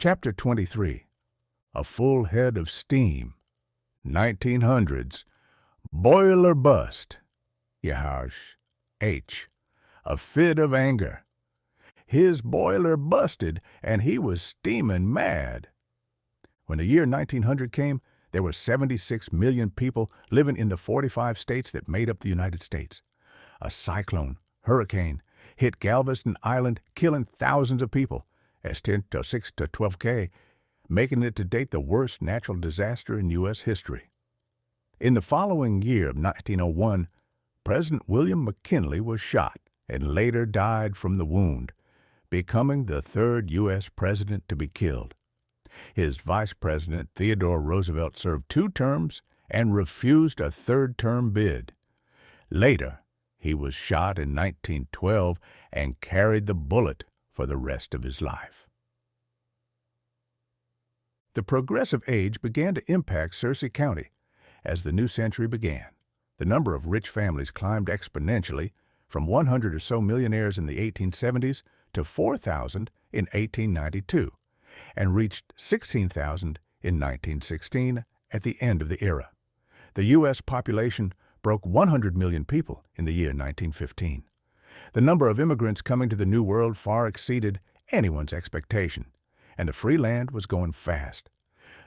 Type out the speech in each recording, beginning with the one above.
Chapter 23. A Full Head of Steam. 1900s. Boiler Bust. Yaharsh. H. A Fit of Anger. His boiler busted, and he was steaming mad. When the year 1900 came, there were 76 million people living in the 45 states that made up the United States. A cyclone, hurricane, hit Galveston Island, killing thousands of people, as 10 to 6 to 12K, making it to date the worst natural disaster in U.S. history. In the following year of 1901, President William McKinley was shot and later died from the wound, becoming the third U.S. president to be killed. His vice president, Theodore Roosevelt, served 2 terms and refused a third-term bid. Later, he was shot in 1912 and carried the bullet for the rest of his life. The progressive age began to impact Searcy County. As the new century began, the number of rich families climbed exponentially from 100 or so millionaires in the 1870s to 4,000 in 1892, and reached 16,000 in 1916 at the end of the era. The U.S. population broke 100 million people in the year 1915. The number of immigrants coming to the New World far exceeded anyone's expectation, and the free land was going fast.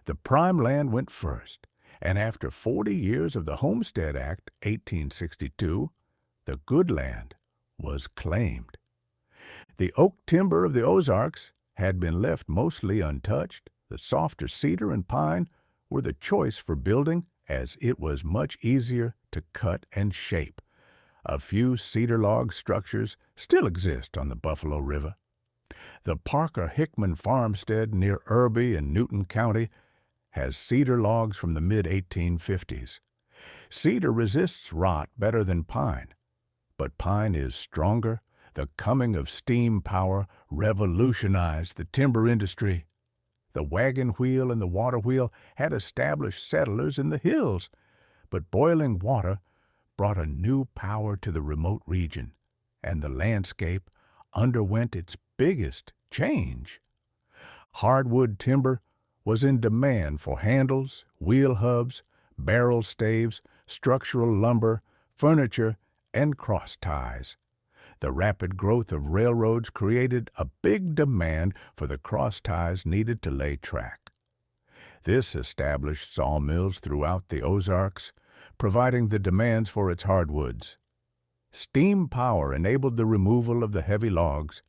The prime land went first, and after 40 years of the Homestead Act, 1862, the good land was claimed. The oak timber of the Ozarks had been left mostly untouched. The softer cedar and pine were the choice for building, as it was much easier to cut and shape. A few cedar log structures still exist on the Buffalo River. The Parker Hickman farmstead near Irby in Newton County has cedar logs from the mid-1850s. Cedar resists rot better than pine, but pine is stronger. The coming of steam power revolutionized the timber industry. The wagon wheel and the water wheel had established settlers in the hills, but boiling water brought a new power to the remote region, and the landscape underwent its biggest change. Hardwood timber was in demand for handles, wheel hubs, barrel staves, structural lumber, furniture, and cross ties. The rapid growth of railroads created a big demand for the cross ties needed to lay track. This established sawmills throughout the Ozarks, providing the demands for its hardwoods. Steam power enabled the removal of the heavy logs,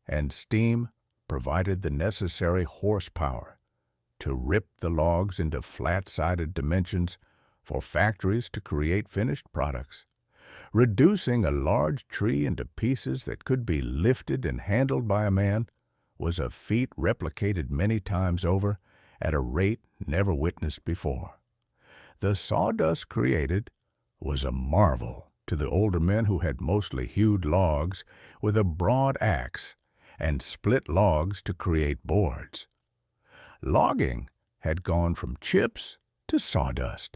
and steam provided the necessary horsepower to rip the logs into flat-sided dimensions for factories to create finished products. Reducing a large tree into pieces that could be lifted and handled by a man was a feat replicated many times over at a rate never witnessed before. The sawdust created was a marvel to the older men who had mostly hewed logs with a broad axe and split logs to create boards. Logging had gone from chips to sawdust.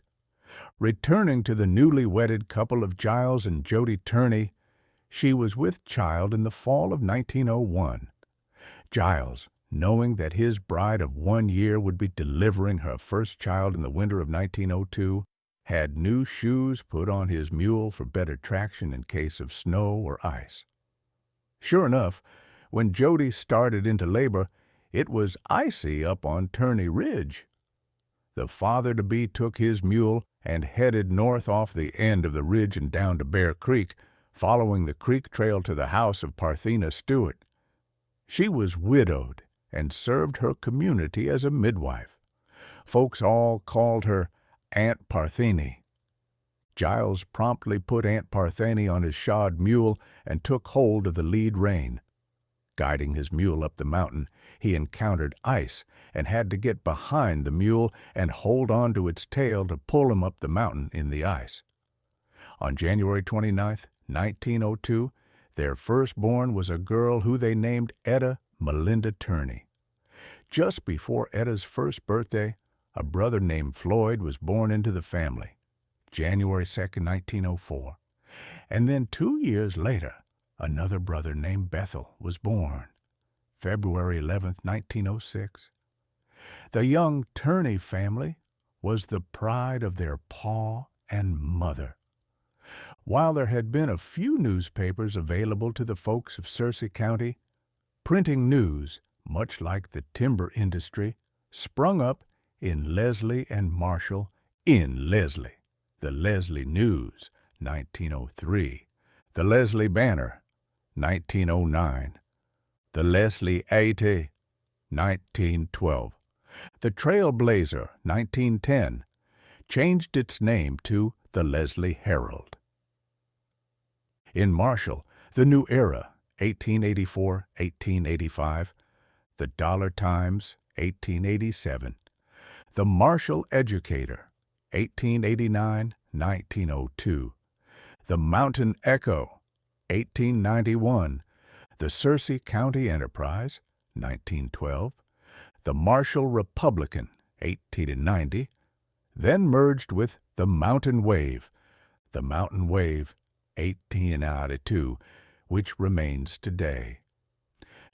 Returning to the newly wedded couple of Giles and Jody Turney, she was with child in the fall of 1901. Giles, knowing that his bride of 1 year would be delivering her first child in the winter of 1902, had new shoes put on his mule for better traction in case of snow or ice. Sure enough, when Jody started into labor, it was icy up on Turney Ridge. The father-to-be took his mule and headed north off the end of the ridge and down to Bear Creek, following the creek trail to the house of Parthena Stewart. She was widowed and served her community as a midwife. Folks all called her Aunt Partheny. Giles promptly put Aunt Partheny on his shod mule and took hold of the lead rein. Guiding his mule up the mountain, he encountered ice and had to get behind the mule and hold on to its tail to pull him up the mountain in the ice. On January 29, 1902, their firstborn was a girl who they named Etta Melinda Turney. Just before Etta's first birthday, a brother named Floyd was born into the family, January 2, 1904. And then 2 years later, another brother named Bethel was born, February 11, 1906. The young Turney family was the pride of their pa and mother. While there had been a few newspapers available to the folks of Searcy County, printing news, much like the timber industry, sprung up in Leslie and Marshall in Leslie. The Leslie News, 1903. The Leslie Banner, 1909. The Leslie 80, 1912. The Trailblazer, 1910, changed its name to the Leslie Herald. In Marshall, the New Era, 1884-1885, the Dollar Times, 1887, the Marshall Educator, 1889-1902, the Mountain Echo, 1891, the Searcy County Enterprise, 1912, the Marshall Republican, 1890, then merged with the Mountain Wave, 1892, which remains today.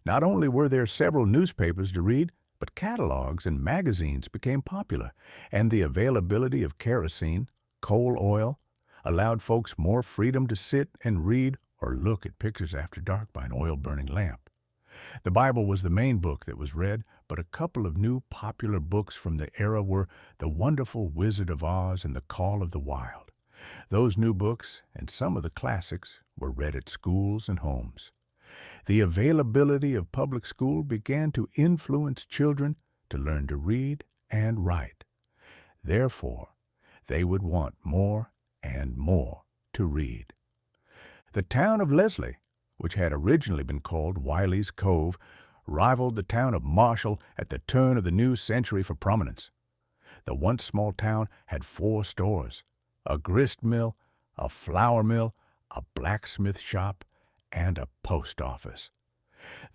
Not only were there several newspapers to read, but catalogs and magazines became popular, and the availability of kerosene, coal oil, allowed folks more freedom to sit and read or look at pictures after dark by an oil-burning lamp. The Bible was the main book that was read, but a couple of new popular books from the era were The Wonderful Wizard of Oz and The Call of the Wild. Those new books and some of the classics were read at schools and homes. The availability of public school began to influence children to learn to read and write. Therefore, they would want more and more to read. The town of Leslie, which had originally been called Wiley's Cove, rivaled the town of Marshall at the turn of the new century for prominence. The once small town had 4 stores, a grist mill, a flour mill, a blacksmith shop, and a post office.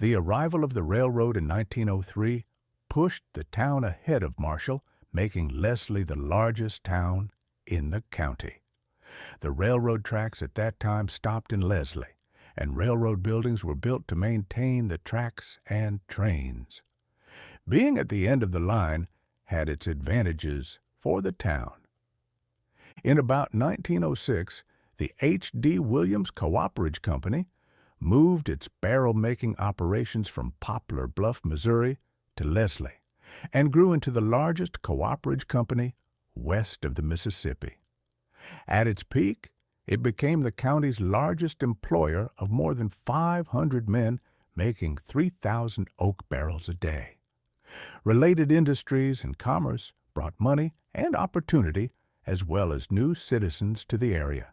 The arrival of the railroad in 1903 pushed the town ahead of Marshall, making Leslie the largest town in the county. The railroad tracks at that time stopped in Leslie, and railroad buildings were built to maintain the tracks and trains. Being at the end of the line had its advantages for the town. In about 1906, the H.D. Williams Cooperage Company moved its barrel-making operations from Poplar Bluff, Missouri, to Leslie, and grew into the largest cooperage company west of the Mississippi. At its peak, it became the county's largest employer of more than 500 men, making 3,000 oak barrels a day. Related industries and commerce brought money and opportunity, as well as new citizens to the area.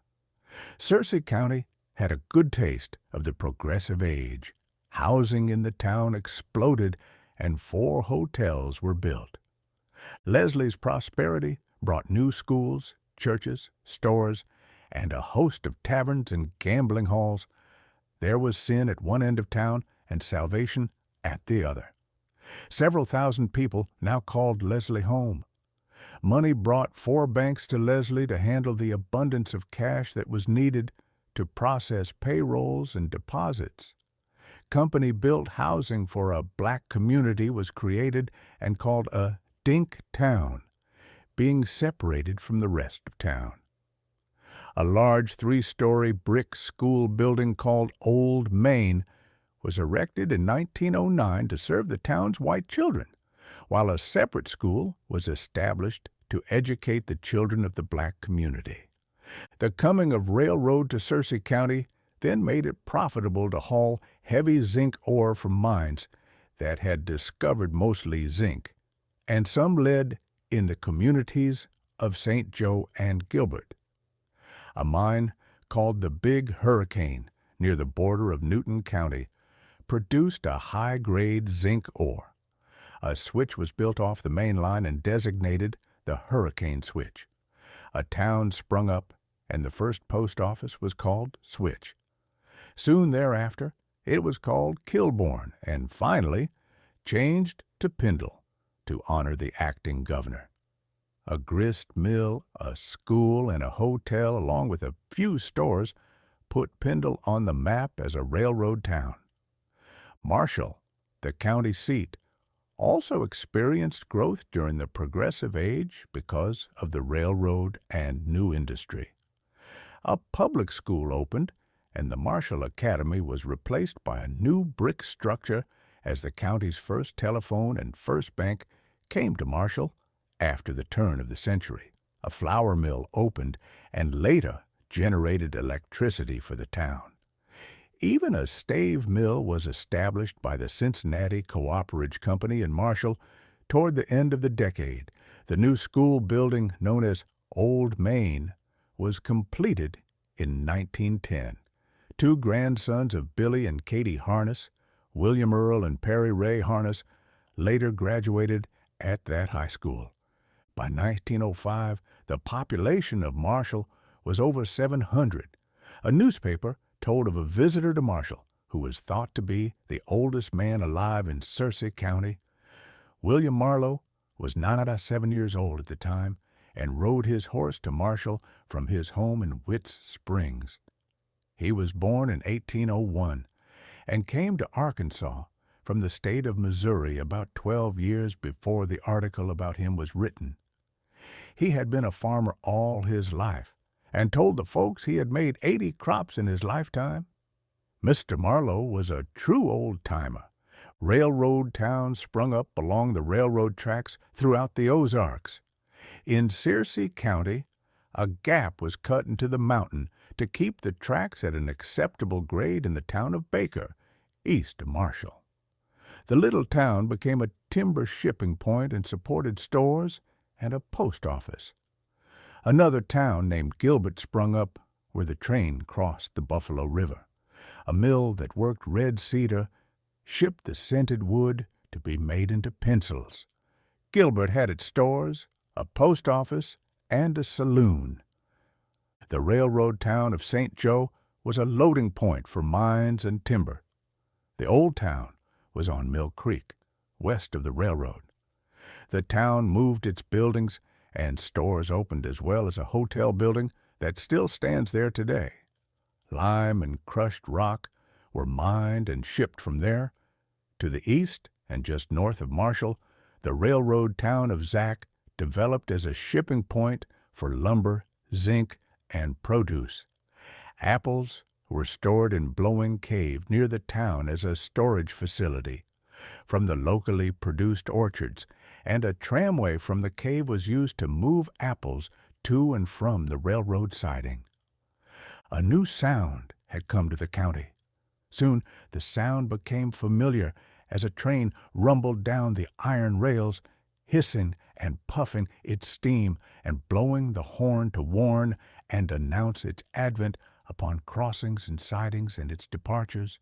Searcy County had a good taste of the progressive age. Housing in the town exploded, and 4 hotels were built. Leslie's prosperity brought new schools, churches, stores, and a host of taverns and gambling halls. There was sin at one end of town and salvation at the other. Several thousand people now called Leslie home. Money brought 4 banks to Leslie to handle the abundance of cash that was needed to process payrolls and deposits. Company-built housing for a black community was created and called a dink town, being separated from the rest of town. A large 3-story brick school building called Old Main was erected in 1909 to serve the town's white children, while a separate school was established to educate the children of the black community. The coming of railroad to Searcy County then made it profitable to haul heavy zinc ore from mines that had discovered mostly zinc, and some lead in the communities of St. Joe and Gilbert. A mine called the Big Hurricane near the border of Newton County produced a high-grade zinc ore. A switch was built off the main line and designated the Hurricane Switch. A town sprung up, and the first post office was called Switch. Soon thereafter, it was called Kilbourne, and finally changed to Pindle to honor the acting governor. A grist mill, a school, and a hotel, along with a few stores, put Pindle on the map as a railroad town. Marshall the county seat, also experienced growth during the Progressive Age because of the railroad and new industry. A public school opened, and the Marshall Academy was replaced by a new brick structure as the county's first telephone and first bank came to Marshall after the turn of the century. A flour mill opened and later generated electricity for the town. Even a stave mill was established by the Cincinnati Cooperative Company in Marshall toward the end of the decade. The new school building known as Old Main was completed in 1910. Two grandsons of Billy and Katie Harness, William Earl and Perry Ray Harness, later graduated at that high school. By 1905, the population of Marshall was over 700. A newspaper told of a visitor to Marshall who was thought to be the oldest man alive in Searcy County. William Marlowe was 97 years old at the time and rode his horse to Marshall from his home in Witts Springs. He was born in 1801 and came to Arkansas from the state of Missouri about 12 years before the article about him was written. He had been a farmer all his life and told the folks he had made 80 crops in his lifetime. Mr. Marlowe was a true old-timer. Railroad towns sprung up along the railroad tracks throughout the Ozarks. In Searcy County, a gap was cut into the mountain to keep the tracks at an acceptable grade in the town of Baker, east of Marshall. The little town became a timber shipping point and supported stores and a post office. Another town named Gilbert sprung up where the train crossed the Buffalo River. A mill that worked red cedar shipped the scented wood to be made into pencils. Gilbert had its stores, a post office, and a saloon. The railroad town of St. Joe was a loading point for mines and timber. The old town was on Mill Creek, west of the railroad. The town moved its buildings, and stores opened as well as a hotel building that still stands there today. Lime and crushed rock were mined and shipped from there. To the east and just north of Marshall, the railroad town of Zack developed as a shipping point for lumber, zinc, and produce. Apples were stored in Blowing Cave near the town as a storage facility from the locally produced orchards, and a tramway from the cave was used to move apples to and from the railroad siding. A new sound had come to the county. Soon the sound became familiar as a train rumbled down the iron rails, hissing and puffing its steam and blowing the horn to warn and announce its advent upon crossings and sidings and its departures.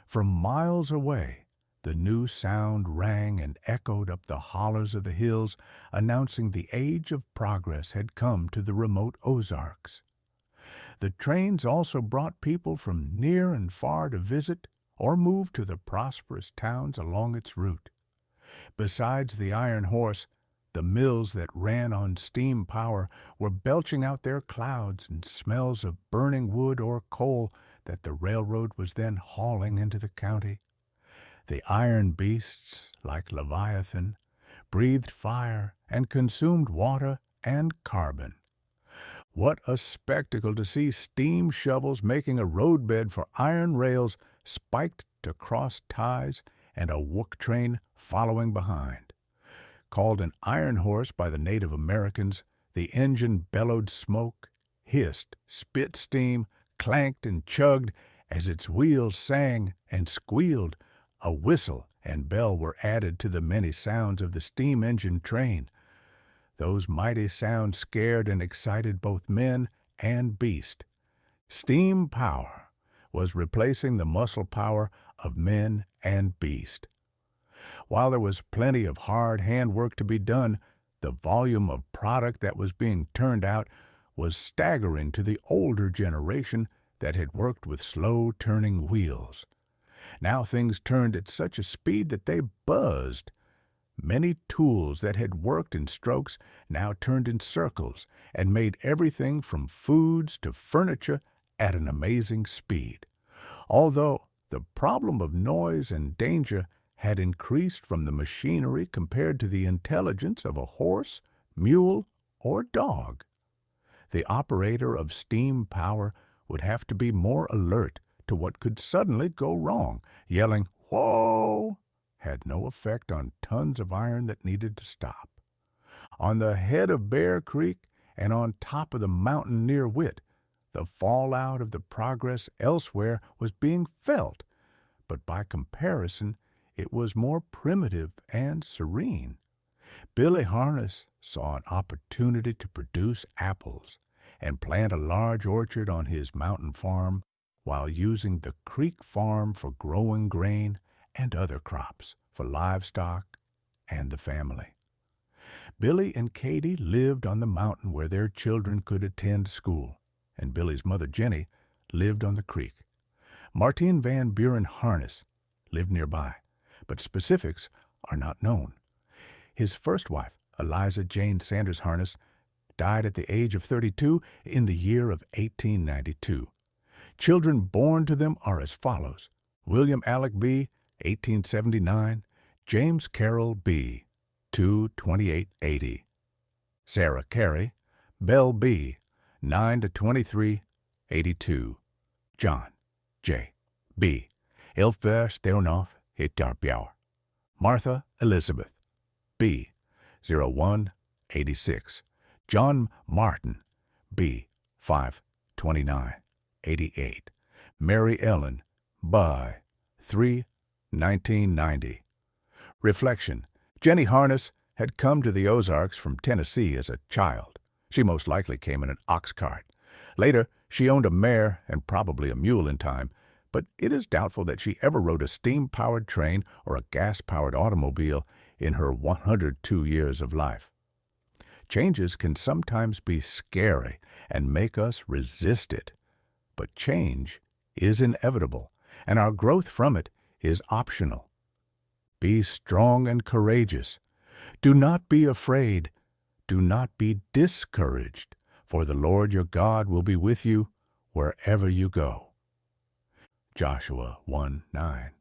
From miles away, the new sound rang and echoed up the hollers of the hills, announcing the age of progress had come to the remote Ozarks. The trains also brought people from near and far to visit or move to the prosperous towns along its route. Besides the iron horse, the mills that ran on steam power were belching out their clouds and smells of burning wood or coal that the railroad was then hauling into the county. The iron beasts, like Leviathan, breathed fire and consumed water and carbon. What a spectacle to see steam shovels making a roadbed for iron rails spiked to cross ties and a wook train following behind. Called an iron horse by the Native Americans, the engine bellowed smoke, hissed, spit steam, clanked and chugged as its wheels sang and squealed. A whistle and bell were added to the many sounds of the steam engine train. Those mighty sounds scared and excited both men and beast. Steam power was replacing the muscle power of men and beast. While there was plenty of hard handwork to be done, the volume of product that was being turned out was staggering to the older generation that had worked with slow-turning wheels. Now things turned at such a speed that they buzzed. Many tools that had worked in strokes now turned in circles and made everything from foods to furniture at an amazing speed. Although the problem of noise and danger had increased from the machinery compared to the intelligence of a horse, mule, or dog. The operator of steam power would have to be more alert to what could suddenly go wrong. Yelling, "Whoa!" had no effect on tons of iron that needed to stop. On the head of Bear Creek and on top of the mountain near Witt, the fallout of the progress elsewhere was being felt, but by comparison, it was more primitive and serene. Billy Harness saw an opportunity to produce apples and plant a large orchard on his mountain farm while using the creek farm for growing grain and other crops for livestock and the family. Billy and Katie lived on the mountain where their children could attend school, and Billy's mother, Jenny, lived on the creek. Martin Van Buren Harness lived nearby, but specifics are not known. His first wife, Eliza Jane Sanders Harness, died at the age of 32 in the year of 1892. Children born to them are as follows: William Alec B., 1879, James Carroll B., 2/28/80, Sarah Carey, Belle B., 9-23/82, John J. B., 11/11/86, Martha Elizabeth B., 01/86, John Martin B., 5/29/88, Mary Ellen by 3/1990. Reflection: Jenny Harness had come to the Ozarks from Tennessee as a child. She most likely came in an ox cart. Later, she owned a mare and probably a mule in time, but it is doubtful that she ever rode a steam-powered train or a gas-powered automobile in her 102 years of life. Changes can sometimes be scary and make us resist it, but change is inevitable, and our growth from it is optional. Be strong and courageous. Do not be afraid. Do not be discouraged, for the Lord your God will be with you wherever you go. Joshua 1:9.